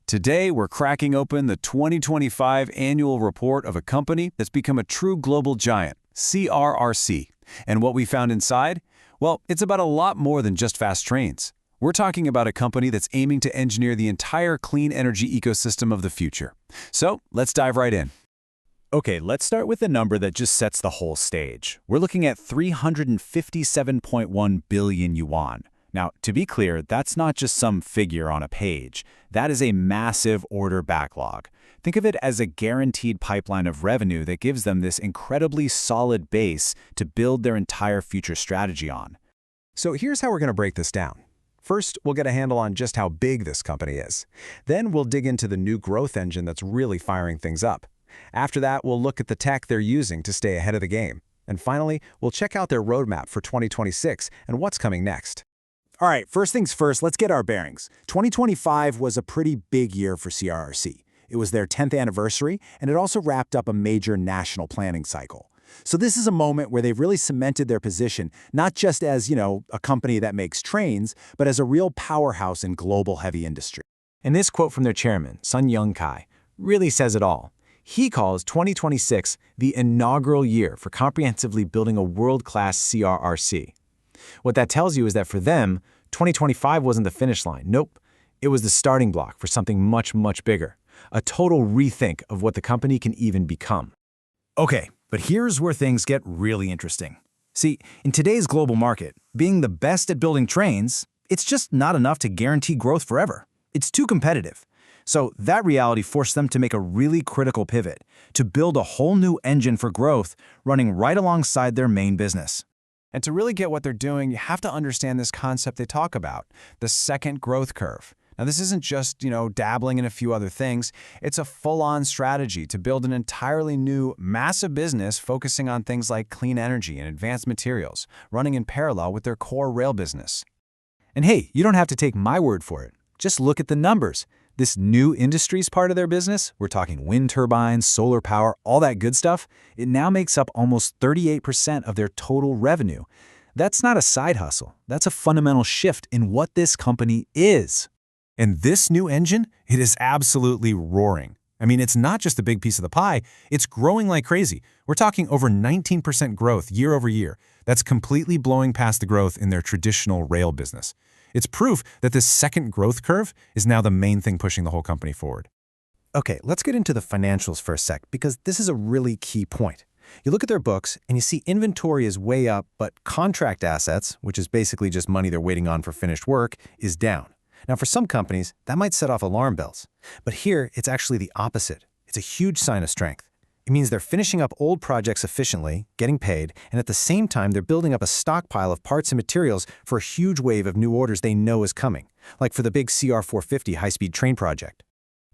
Today, we're cracking open the 2025 annual report of a company that's become a true global giant, CRRC. And what we found inside? Well, it's about a lot more than just fast trains. We're talking about a company that's aiming to engineer the entire clean energy ecosystem of the future. So, let's dive right in. Okay, let's start with a number that just sets the whole stage. We're looking at 357.1 billion yuan. Now, to be clear, that's not just some figure on a page. That is a massive order backlog. Think of it as a guaranteed pipeline of revenue that gives them this incredibly solid base to build their entire future strategy on. So here's how we're going to break this down. First, we'll get a handle on just how big this company is. Then we'll dig into the new growth engine that's really firing things up. After that, we'll look at the tech they're using to stay ahead of the game. And finally, we'll check out their roadmap for 2026 and what's coming next. All right, first things first, let's get our bearings. 2025 was a pretty big year for CRRC. It was their 10th anniversary, and it also wrapped up a major national planning cycle. So this is a moment where they've really cemented their position, not just as, a company that makes trains, but as a real powerhouse in global heavy industry. And this quote from their chairman, Sun Young-kai, really says it all. He calls 2026 the inaugural year for comprehensively building a world-class CRRC. What that tells you is that for them, 2025 wasn't the finish line. Nope. It was the starting block for something much, much bigger. A total rethink of what the company can even become. Okay, but here's where things get really interesting. See, in today's global market, being the best at building trains, it's just not enough to guarantee growth forever. It's too competitive. So that reality forced them to make a really critical pivot, to build a whole new engine for growth running right alongside their main business. And to really get what they're doing, you have to understand this concept they talk about, the second growth curve. Now, this isn't just, dabbling in a few other things. It's a full-on strategy to build an entirely new, massive business focusing on things like clean energy and advanced materials, running in parallel with their core rail business. And hey, you don't have to take my word for it. Just look at the numbers. This new industries part of their business, we're talking wind turbines, solar power, all that good stuff, it now makes up almost 38% of their total revenue. That's not a side hustle. That's a fundamental shift in what this company is. And this new engine, it is absolutely roaring. I mean, it's not just a big piece of the pie, it's growing like crazy. We're talking over 19% growth year over year. That's completely blowing past the growth in their traditional rail business. It's proof that this second growth curve is now the main thing pushing the whole company forward. Okay, let's get into the financials for a sec, because this is a really key point. You look at their books, and you see inventory is way up, but contract assets, which is basically just money they're waiting on for finished work, is down. Now, for some companies, that might set off alarm bells. But here, it's actually the opposite. It's a huge sign of strength. It means they're finishing up old projects efficiently, getting paid, and at the same time, they're building up a stockpile of parts and materials for a huge wave of new orders they know is coming, like for the big CR450 high-speed train project.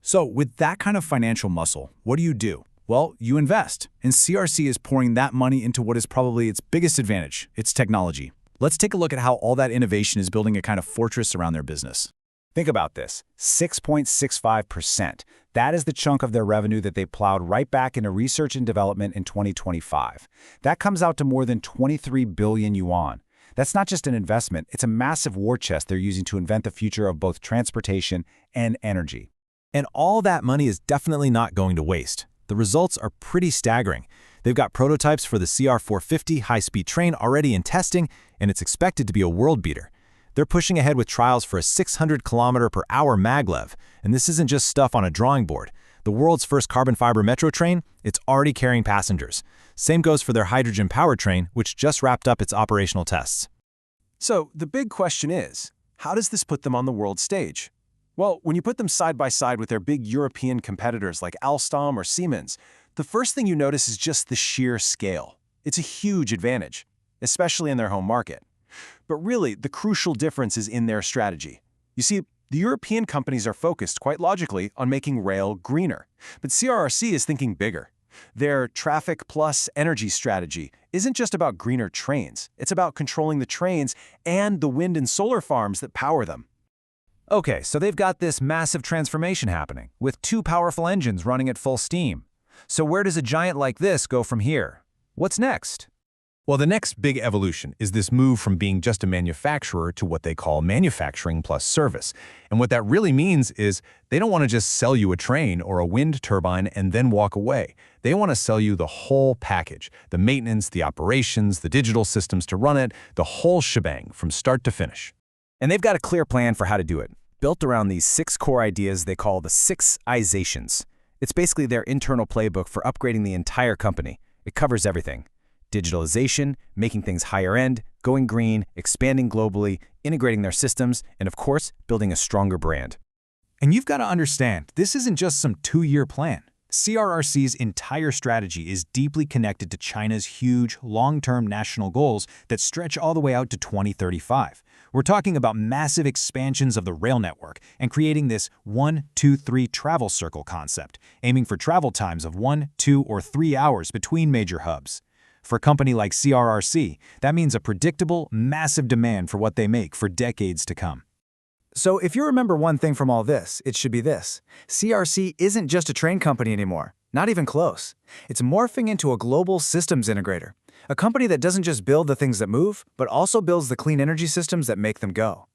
So with that kind of financial muscle, what do? Well, you invest, and CRC is pouring that money into what is probably its biggest advantage, its technology. Let's take a look at how all that innovation is building a kind of fortress around their business. Think about this, 6.65%. That is the chunk of their revenue that they plowed right back into research and development in 2025. That comes out to more than 23 billion yuan. That's not just an investment, it's a massive war chest they're using to invent the future of both transportation and energy. And all that money is definitely not going to waste. The results are pretty staggering. They've got prototypes for the CR450 high-speed train already in testing, and it's expected to be a world beater. They're pushing ahead with trials for a 600-kilometer-per-hour maglev, and this isn't just stuff on a drawing board. The world's first carbon fiber metro train, it's already carrying passengers. Same goes for their hydrogen powertrain, which just wrapped up its operational tests. So the big question is, how does this put them on the world stage? Well, when you put them side by side with their big European competitors like Alstom or Siemens, the first thing you notice is just the sheer scale. It's a huge advantage, especially in their home market. But really, the crucial difference is in their strategy. You see, the European companies are focused, quite logically, on making rail greener. But CRRC is thinking bigger. Their traffic plus energy strategy isn't just about greener trains. It's about controlling the trains and the wind and solar farms that power them. Okay, so they've got this massive transformation happening, with two powerful engines running at full steam. So where does a giant like this go from here? What's next? Well, the next big evolution is this move from being just a manufacturer to what they call manufacturing plus service. And what that really means is they don't want to just sell you a train or a wind turbine and then walk away. They want to sell you the whole package, the maintenance, the operations, the digital systems to run it, the whole shebang from start to finish. And they've got a clear plan for how to do it, built around these 6 core ideas they call the 6 Izations. It's basically their internal playbook for upgrading the entire company. It covers everything. Digitalization, making things higher end, going green, expanding globally, integrating their systems, and of course, building a stronger brand. And you've got to understand, this isn't just some 2-year plan. CRRC's entire strategy is deeply connected to China's huge, long-term national goals that stretch all the way out to 2035. We're talking about massive expansions of the rail network and creating this 1, 2, 3 travel circle concept, aiming for travel times of 1, 2, or 3 hours between major hubs. For a company like CRRC, that means a predictable, massive demand for what they make for decades to come. So if you remember one thing from all this, it should be this. CRRC isn't just a train company anymore, not even close. It's morphing into a global systems integrator, a company that doesn't just build the things that move, but also builds the clean energy systems that make them go.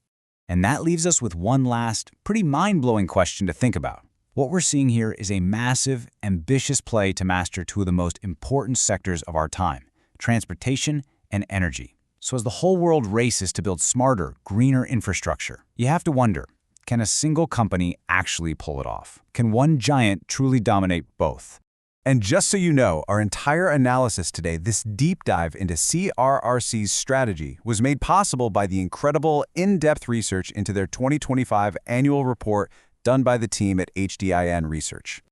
And that leaves us with one last, pretty mind-blowing question to think about. What we're seeing here is a massive, ambitious play to master 2 of the most important sectors of our time, transportation and energy. So as the whole world races to build smarter, greener infrastructure, you have to wonder, can a single company actually pull it off? Can one giant truly dominate both? And just so you know, our entire analysis today, this deep dive into CRRC's strategy, was made possible by the incredible in-depth research into their 2025 annual report done by the team at HDIN Research.